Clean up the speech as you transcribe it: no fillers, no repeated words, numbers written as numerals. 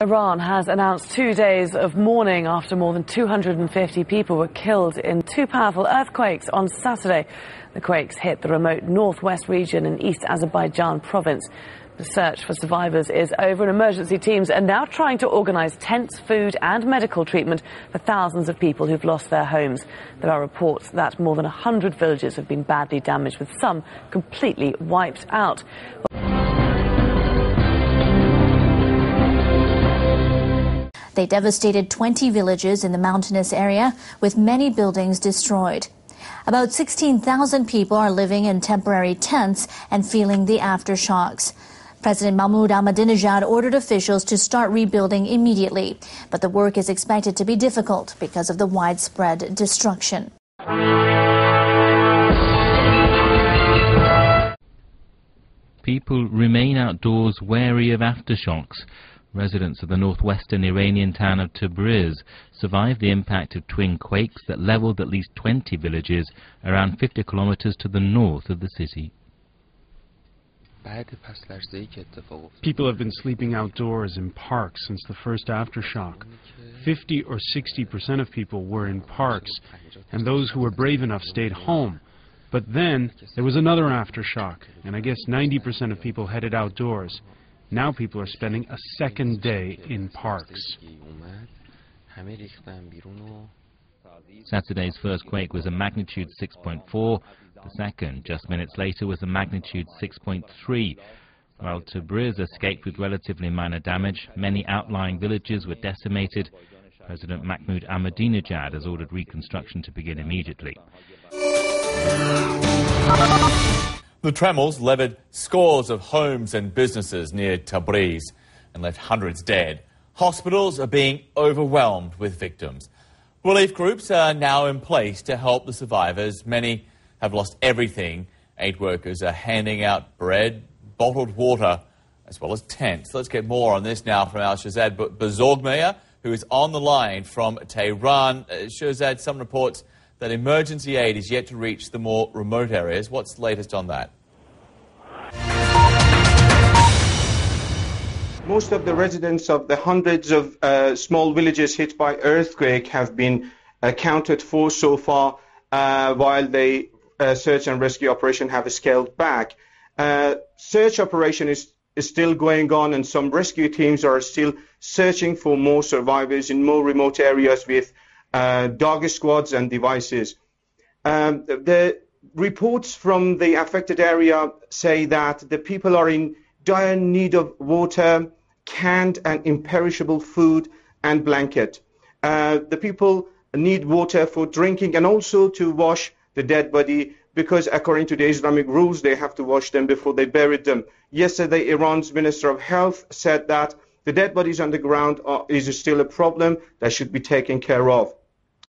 Iran has announced 2 days of mourning after more than 250 people were killed in two powerful earthquakes on Saturday. The quakes hit the remote northwest region in East Azerbaijan province. The search for survivors is over and emergency teams are now trying to organize tents, food and medical treatment for thousands of people who've lost their homes. There are reports that more than 100 villages have been badly damaged, with some completely wiped out. They devastated 20 villages in the mountainous area, with many buildings destroyed. About 16,000 people are living in temporary tents and feeling the aftershocks. President Mahmoud Ahmadinejad ordered officials to start rebuilding immediately, but the work is expected to be difficult because of the widespread destruction. People remain outdoors wary of aftershocks. Residents of the northwestern Iranian town of Tabriz survived the impact of twin quakes that leveled at least 20 villages around 50 kilometers to the north of the city. People have been sleeping outdoors in parks since the first aftershock. 50 or 60% of people were in parks, and those who were brave enough stayed home. But then there was another aftershock, and I guess 90% of people headed outdoors. Now people are spending a second day in parks. Saturday's first quake was a magnitude 6.4. The second, just minutes later, was a magnitude 6.3. While Tabriz escaped with relatively minor damage, many outlying villages were decimated. President Mahmoud Ahmadinejad has ordered reconstruction to begin immediately. The tremors leveled scores of homes and businesses near Tabriz and left hundreds dead. Hospitals are being overwhelmed with victims. Relief groups are now in place to help the survivors. Many have lost everything. Aid workers are handing out bread, bottled water, as well as tents. Let's get more on this now from our Shahzad Bazorgmeyer, who is on the line from Tehran. Shahzad, some reports that emergency aid is yet to reach the more remote areas. What's the latest on that? Most of the residents of the hundreds of small villages hit by earthquake have been accounted for so far, while the search and rescue operation have scaled back. Search operation is still going on, and some rescue teams are still searching for more survivors in more remote areas with dog squads and devices. The reports from the affected area say that the people are in dire need of water, canned and imperishable food and blanket. The people need water for drinking and also to wash the dead body, because according to the Islamic rules, they have to wash them before they bury them. Yesterday, Iran's Minister of Health said that the dead bodies on the ground is still a problem that should be taken care of.